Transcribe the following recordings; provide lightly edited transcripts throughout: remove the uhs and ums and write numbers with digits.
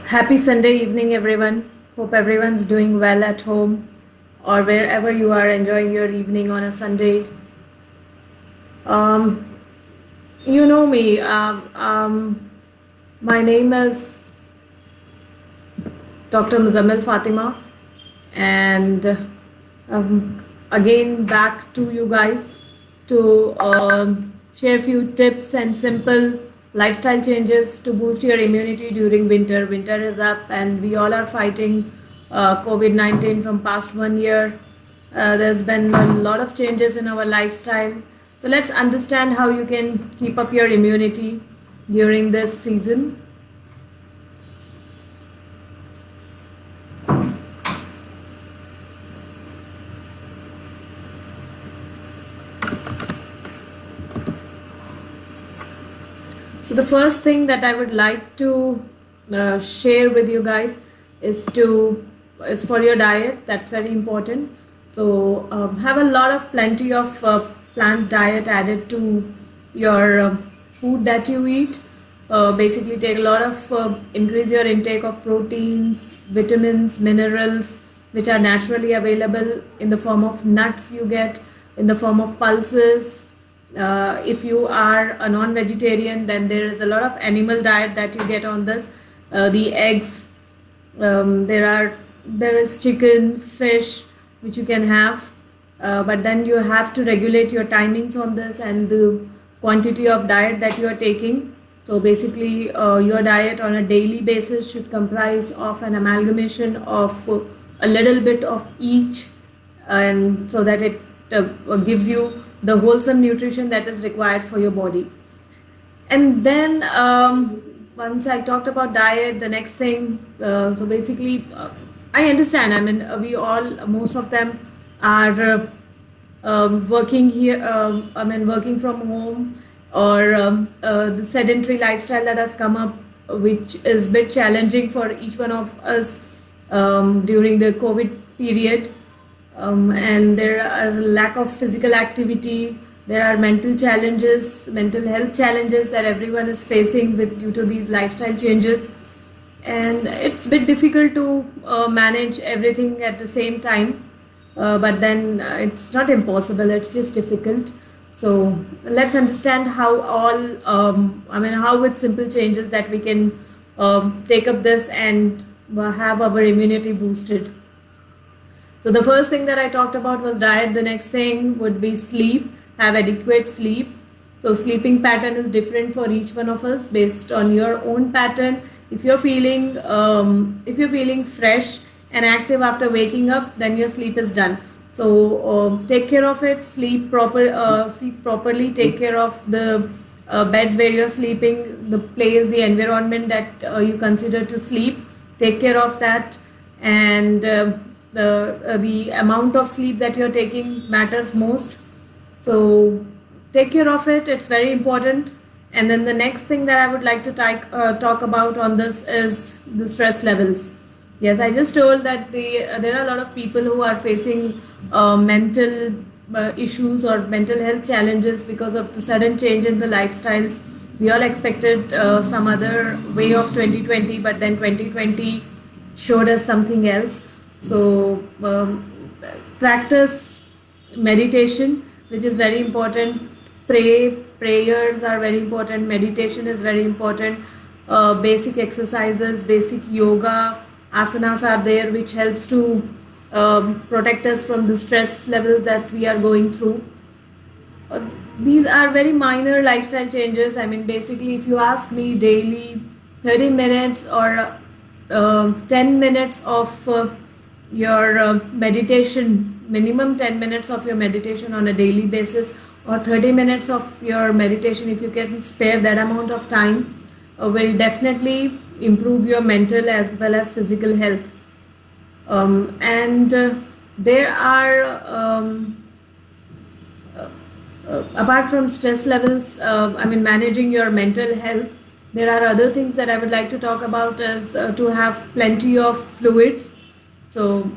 Happy Sunday evening, everyone. Hope everyone's doing well at home or wherever you are enjoying your evening on a Sunday. Um, you know me. My name is Dr. Muzammil Fatima, and again back to you guys to share a few tips and simple lifestyle changes to boost your immunity during winter. Winter is up, and we all are fighting COVID-19 from past 1 year. There's been a lot of changes in our lifestyle. So let's understand how you can keep up your immunity during this season. So the first thing that I would like to share with you guys is for your diet. That's very important. So have a lot of plenty of plant diet added to your food that you eat. Basically, take a lot of increase your intake of proteins, vitamins, minerals, which are naturally available in the form of nuts you get, in the form of pulses. If you are a non-vegetarian, then there is a lot of animal diet that you get on this. The eggs, there is chicken, fish, which you can have, but then you have to regulate your timings on this and the quantity of diet that you are taking. So basically, your diet on a daily basis should comprise of an amalgamation of a little bit of each, and so that it gives you the wholesome nutrition that is required for your body. And then once I talked about diet, the next thing, so basically, I understand. I mean, we all, most of them are working here. Working from home, or the sedentary lifestyle that has come up, which is a bit challenging for each one of us during the COVID period. And there is a lack of physical activity. There are mental challenges, mental health challenges that everyone is facing due to these lifestyle changes, and it's a bit difficult to manage everything at the same time. But then it's not impossible; it's just difficult. So let's understand how how with simple changes that we can take up this and have our immunity boosted. So the first thing that I talked about was diet. The next thing would be sleep. Have adequate sleep. So sleeping pattern is different for each one of us based on your own pattern. If you're feeling fresh and active after waking up, then your sleep is done. So take care of it. Sleep properly. Take care of the bed where you're sleeping, the place, the environment that you consider to sleep. Take care of that, and the amount of sleep that you're taking matters most. So take care of it. It's very important. And then the next thing that I would like to talk about on this is the stress levels. Yes, I just told that there are a lot of people who are facing mental issues or mental health challenges because of the sudden change in the lifestyles. We all expected some other way of 2020, but then 2020 showed us something else. So practice meditation, which is very important. Prayers are very important. Meditation is very important. Basic exercises, basic yoga, asanas are there, which helps to protect us from the stress level that we are going through. These are very minor lifestyle changes. I mean, basically, if you ask me, daily 30 minutes or 10 minutes of your meditation, minimum 10 minutes of your meditation on a daily basis, or 30 minutes of your meditation, if you can spare that amount of time, will definitely improve your mental as well as physical health. And there are apart from stress levels, managing your mental health, there are other things that I would like to talk about, is to have plenty of fluids. So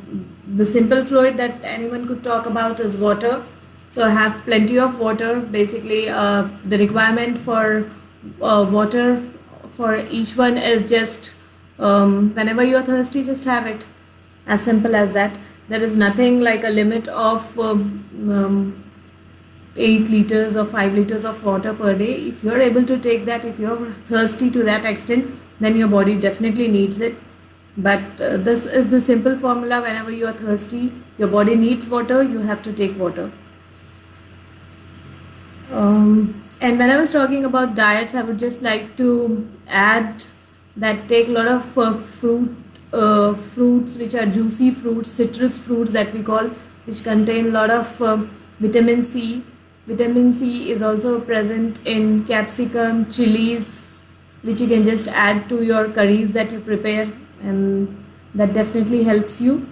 the simple fluid that anyone could talk about is water. So have plenty of water. Basically, the requirement for water for each one is just Whenever you are thirsty, just have it. As simple as that. There is nothing like a limit of 8 liters or 5 liters of water per day. If you're able to take that, if you're thirsty to that extent, then your body definitely needs it. But this is the simple formula. Whenever you are thirsty, your body needs water, you have to take water. And when I was talking about diets, I would just like to add that take a lot of fruits which are juicy fruits, citrus fruits that we call, which contain a lot of vitamin C. Vitamin C is also present in capsicum, chilies, which you can just add to your curries that you prepare, and that definitely helps you.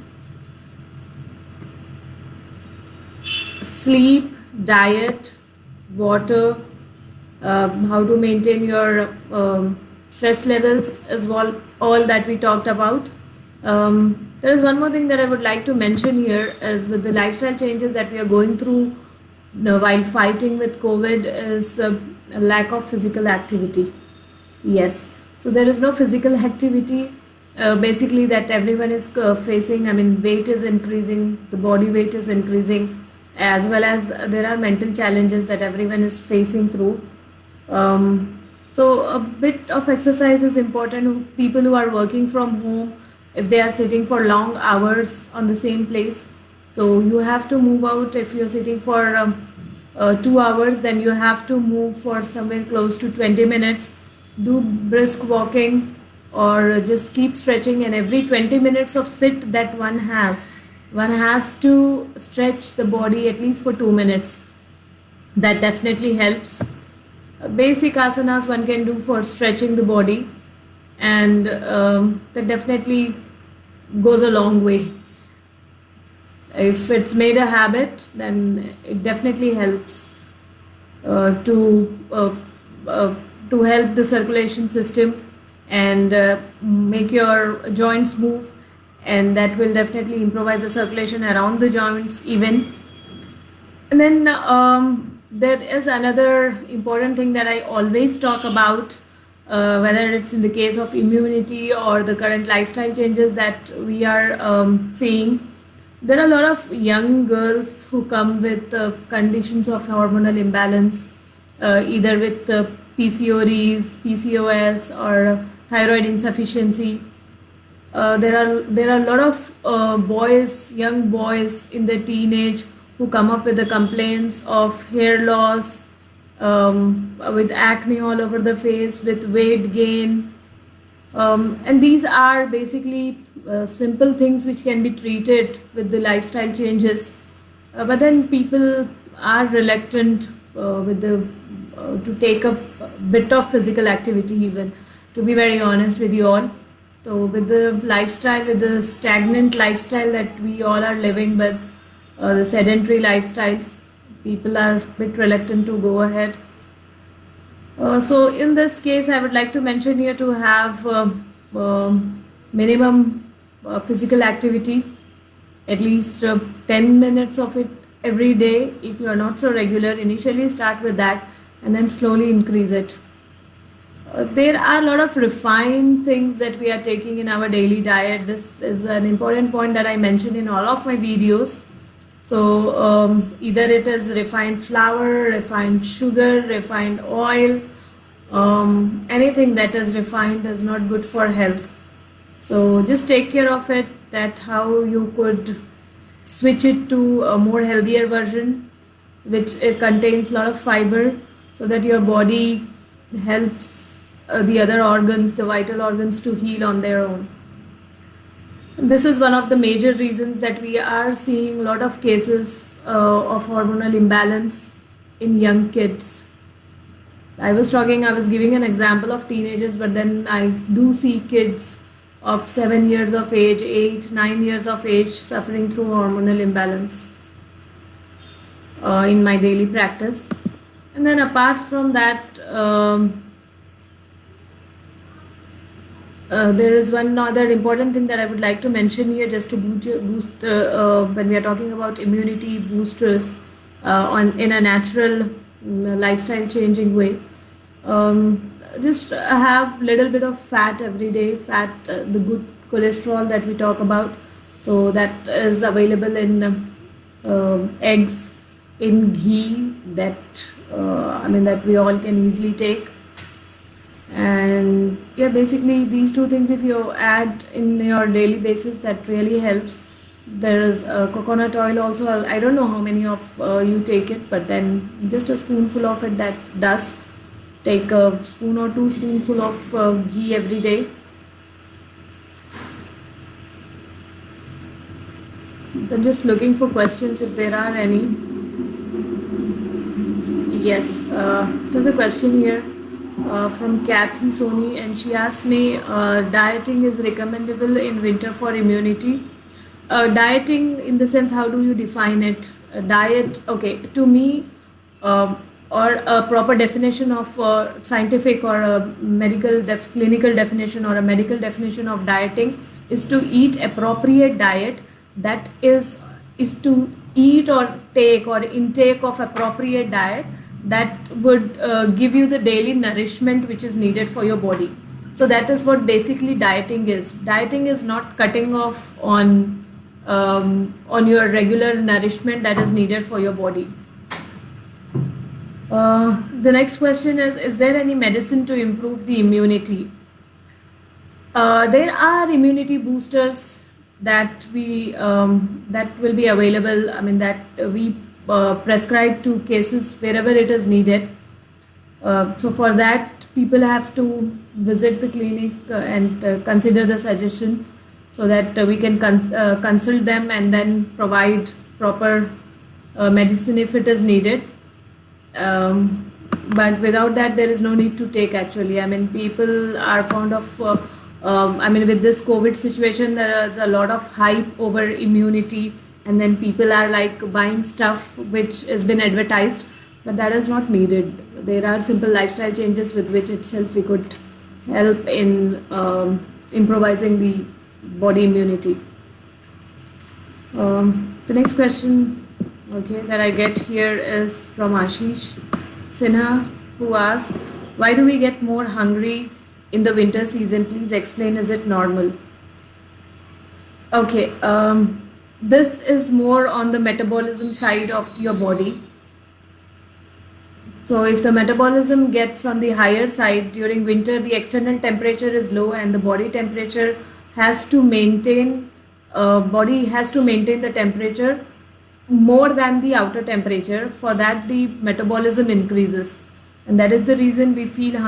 Sleep, diet, water, how to maintain your stress levels as well, all that we talked about. There is one more thing that I would like to mention here, is with the lifestyle changes that we are going through while fighting with COVID, is a lack of physical activity. Yes, so there is no physical activity basically that everyone is facing. I mean, weight is increasing, the body weight is increasing, as well as there are mental challenges that everyone is facing through. So a bit of exercise is important. People who are working from home, if they are sitting for long hours on the same place, so you have to move out. If you're sitting for 2 hours, then you have to move for somewhere close to 20 minutes. Do brisk walking or just keep stretching, and every 20 minutes of sit that one has to stretch the body at least for 2 minutes. That definitely helps. Basic asanas one can do for stretching the body, and that definitely goes a long way. If it's made a habit, then it definitely helps to help the circulation system and make your joints move, and that will definitely improvise the circulation around the joints even. And then there is another important thing that I always talk about, whether it's in the case of immunity or the current lifestyle changes that we are seeing. There are a lot of young girls who come with conditions of hormonal imbalance, either with PCODs, PCOS, or thyroid insufficiency. There are a lot of young boys in their teenage, who come up with the complaints of hair loss, with acne all over the face, with weight gain. And these are basically simple things which can be treated with the lifestyle changes. But then people are reluctant to take a bit of physical activity even, to be very honest with you all. So with the stagnant lifestyle that we all are living with, the sedentary lifestyles, people are a bit reluctant to go ahead. So in this case, I would like to mention here to have minimum physical activity, at least 10 minutes of it every day. If you are not so regular, initially start with that and then slowly increase it. There are a lot of refined things that we are taking in our daily diet. This is an important point that I mentioned in all of my videos. So either it is refined flour, refined sugar, refined oil, anything that is refined is not good for health. So just take care of it, that how you could switch it to a more healthier version, which contains a lot of fiber, so that your body helps the other organs, the vital organs, to heal on their own. This is one of the major reasons that we are seeing a lot of cases of hormonal imbalance in young kids. I was giving an example of teenagers, but then I do see kids of 7 years of age, 8, 9 years of age suffering through hormonal imbalance in my daily practice. And then apart from that, there is one other important thing that I would like to mention here, just to boost when we are talking about immunity boosters in a natural lifestyle changing way. just have little bit of fat every day, fat, the good cholesterol that we talk about. So that is available in eggs, in ghee, that that we all can easily take. And yeah, basically these two things, if you add in your daily basis, that really helps. There is coconut oil also. I don't know how many of you take it, but then just a spoonful of it, that does. Take a spoon or two spoonful of ghee every day. So I'm just looking for questions if there are any. Yes, there's a question here from Kathy Soni, and she asked me, dieting is recommendable in winter for immunity. Dieting in the sense, how do you define it? Diet, okay, to me, or a proper definition of scientific or a medical clinical definition or a medical definition of dieting is to eat appropriate diet, that is to eat or take or intake of appropriate diet that would give you the daily nourishment which is needed for your body. So that is what basically dieting is. Dieting is not cutting off on your regular nourishment that is needed for your body. The next question is there any medicine to improve the immunity? There are immunity boosters that that will be available. That we prescribe to cases wherever it is needed. So for that, people have to visit the clinic and consider the suggestion, so that we can consult them and then provide proper medicine if it is needed. But without that, there is no need to take, actually. People are fond of with this COVID situation, there is a lot of hype over immunity, and then people are like buying stuff which has been advertised, but that is not needed. There are simple lifestyle changes with which itself we could help in improvising the body immunity. The next question, okay, that I get here is from Ashish Sinha, who asked, why do we get more hungry in the winter season? Please explain, is it normal? Okay, this is more on the metabolism side of your body. So if the metabolism gets on the higher side during winter, the external temperature is low and the body temperature has to maintain, the temperature more than the outer temperature. For that, the metabolism increases, and that is the reason we feel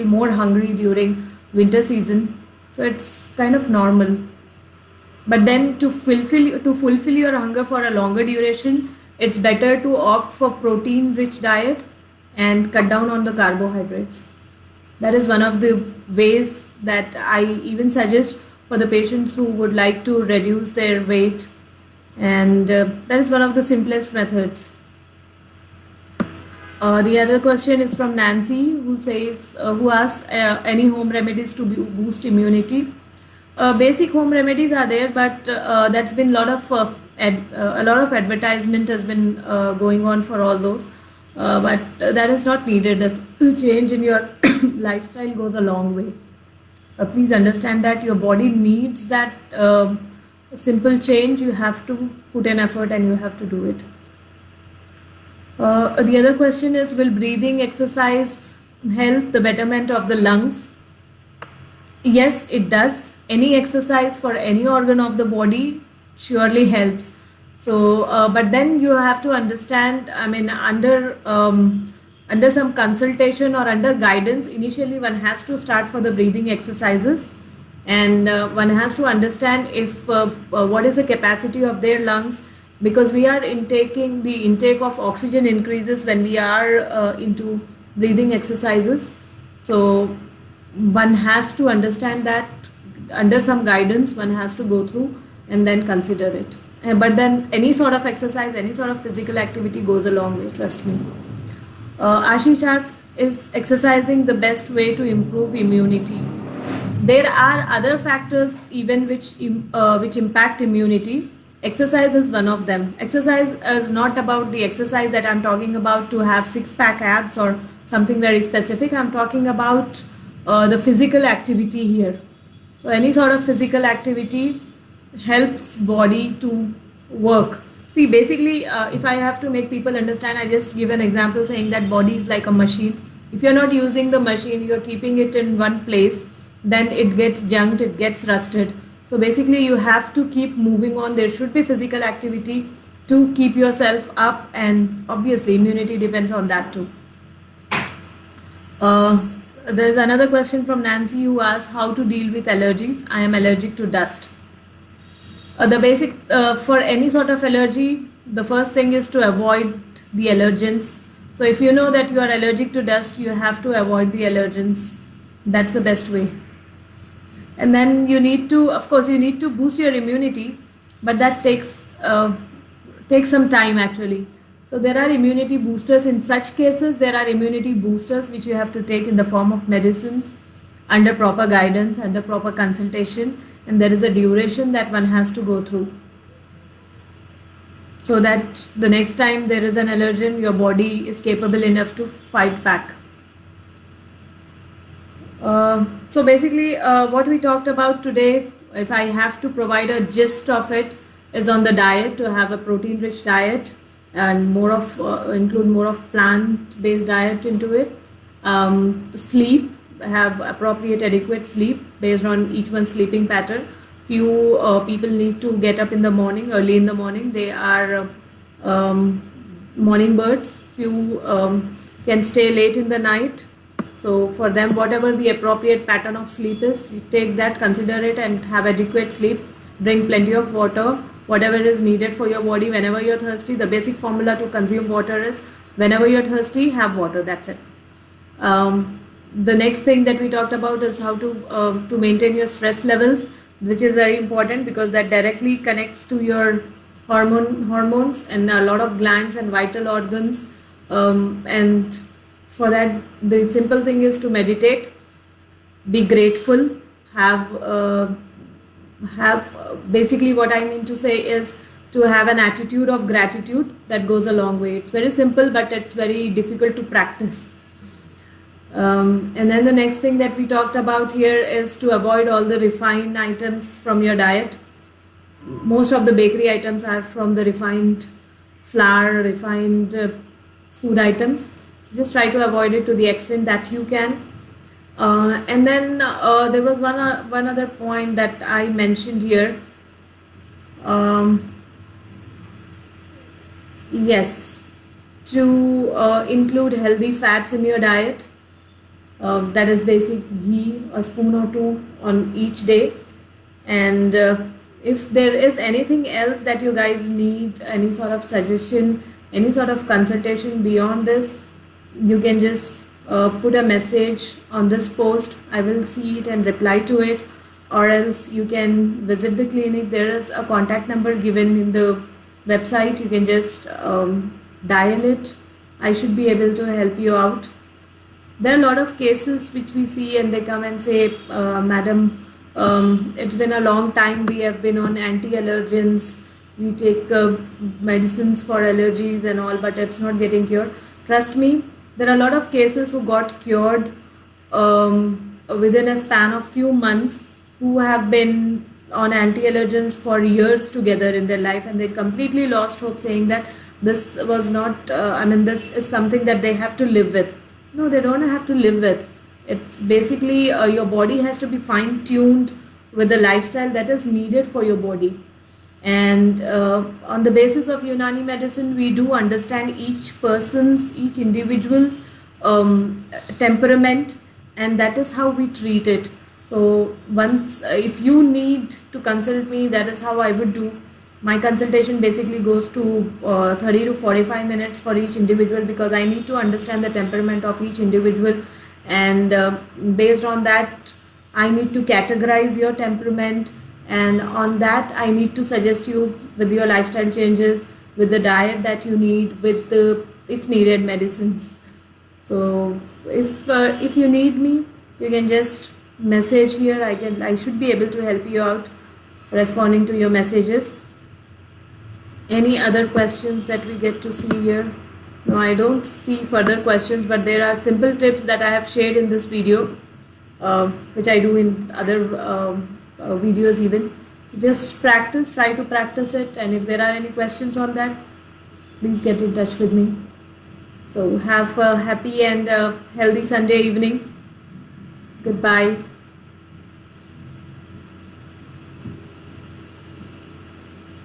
more hungry during winter season. So it's kind of normal. But then to fulfill your hunger for a longer duration, it's better to opt for protein-rich diet and cut down on the carbohydrates. That is one of the ways that I even suggest for the patients who would like to reduce their weight, and that is one of the simplest methods. The other question is from Nancy, who asks any home remedies to boost immunity. Basic home remedies are there, but that's been a lot of advertisement has been going on for all those, but that is not needed. The change in your lifestyle goes a long way. Please understand that your body needs that simple change. You have to put in effort and you have to do it. The other question is, will breathing exercise help the betterment of the lungs? Yes, it does. Any exercise for any organ of the body surely helps. So, but then you have to understand, under some consultation or under guidance, initially one has to start for the breathing exercises, and one has to understand if what is the capacity of their lungs, because the intake of oxygen increases when we are into breathing exercises. So one has to understand that under some guidance one has to go through and then consider it. But then any sort of exercise, any sort of physical activity goes a long way, trust me. Ashish asks, is exercising the best way to improve immunity? There are other factors even which impact immunity. Exercise is one of them. Exercise is not about the exercise that I'm talking about to have six-pack abs or something very specific. I'm talking about the physical activity here. So any sort of physical activity helps body to work. See, basically, if I have to make people understand, I just give an example saying that body is like a machine. If you're not using the machine, you're keeping it in one place, then it gets junked, it gets rusted. So basically, you have to keep moving on. There should be physical activity to keep yourself up, and obviously, immunity depends on that too. There's another question from Nancy who asks how to deal with allergies. I am allergic to dust. The basic for any sort of allergy, the first thing is to avoid the allergens. So if you know that you are allergic to dust, you have to avoid the allergens. That's the best way. And then you need to, of course, you need to boost your immunity, but that takes some time actually. So there are immunity boosters. In such cases, there are immunity boosters which you have to take in the form of medicines under proper guidance, under proper consultation, and there is a duration that one has to go through, so that the next time there is an allergen, your body is capable enough to fight back. So basically, what we talked about today, if I have to provide a gist of it, is on the diet, to have a protein-rich diet and more of include more of plant-based diet into it. Sleep, have appropriate adequate sleep based on each one's sleeping pattern. Few people need to get up in the morning, early in the morning. They are morning birds. Few can stay late in the night. So for them, whatever the appropriate pattern of sleep is, you take that, consider it, and have adequate sleep. Drink plenty of water, whatever is needed for your body whenever you're thirsty. The basic formula to consume water is whenever you're thirsty, have water. That's it. The next thing that we talked about is how to maintain your stress levels, which is very important because that directly connects to your hormones and a lot of glands and vital organs. And for that, the simple thing is to meditate, be grateful, have basically what I mean to say is to have an attitude of gratitude. That goes a long way. It's very simple, but it's very difficult to practice. And then the next thing that we talked about here is to avoid all the refined items from your diet. Most of the bakery items are from the refined flour, refined food items. So just try to avoid it to the extent that you can. And then there was one other point that I mentioned here. Yes, to include healthy fats in your diet. That is basic ghee, a spoon or two on each day. And if there is anything else that you guys need, any sort of suggestion, any sort of consultation beyond this, you can just put a message on this post. I will see it and reply to it, or else you can visit the clinic. There is a contact number given in the website. You can just dial it. I should be able to help you out. There are a lot of cases which we see and they come and say, Madam, it's been a long time, we have been on anti-allergens, we take medicines for allergies and all, but it's not getting cured. Trust me, there are a lot of cases who got cured within a span of few months, who have been on anti-allergens for years together in their life, and they completely lost hope, saying that this was not, this is something that they have to live with. No, they don't have to live with. It's basically your body has to be fine-tuned with the lifestyle that is needed for your body. And on the basis of Unani medicine, we do understand each person's, each individual's temperament, and that is how we treat it. So once, if you need to consult me, that is how I would do. My consultation basically goes to 30 to 45 minutes for each individual, because I need to understand the temperament of each individual, and based on that I need to categorize your temperament, and on that I need to suggest you with your lifestyle changes, with the diet that you need, with the, if needed, medicines. So if you need me, you can just message here. I should be able to help you out responding to your messages. Any other questions that we get to see here? No, I don't see further questions, but there are simple tips that I have shared in this video, which I do in other videos even. So just practice, try to practice it, and if there are any questions on that, please get in touch with me. So have a happy and healthy Sunday evening. Goodbye.